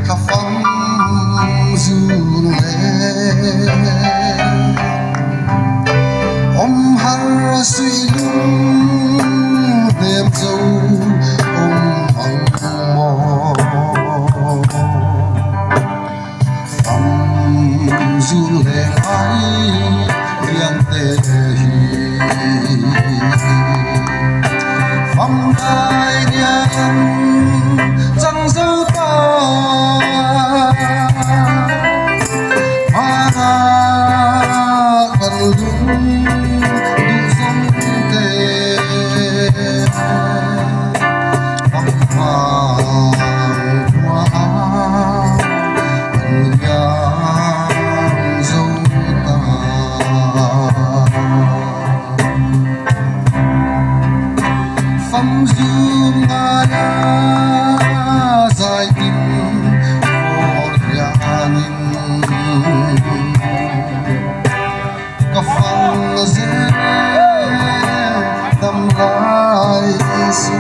khắp phong du lệ har suy lung đêm dâu hằng mò phong du lệ ai riêng tê phong ai điên chẳng dấu ta mà gần lung phong dương ngaya dài tim phổ nhà nhìn có phong dễ tâm lại suy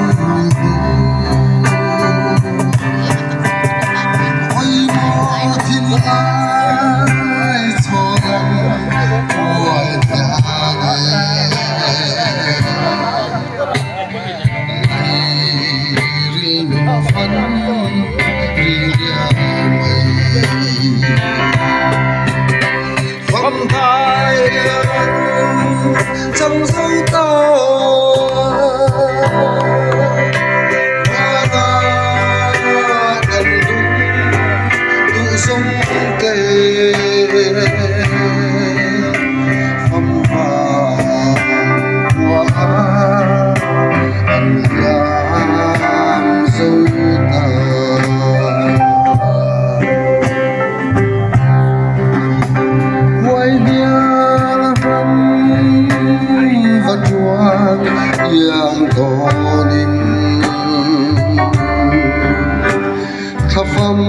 ôi mò thiên ai cho lòng của nhà này phong thái trong dấu tao hoa ta gần đúng tự sống kề phong vàng hoa ăn làm dấu yang tonin khắp phong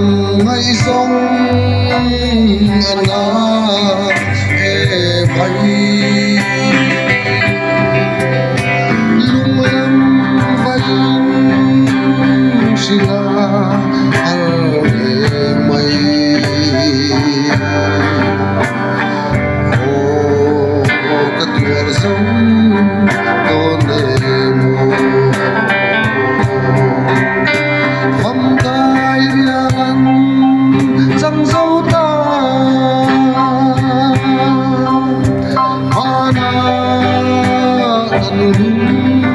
ngay sông ana e bay lung em vay sila al e mai o katuar sông phong tai riêng chẳng dấu ta hoa na gần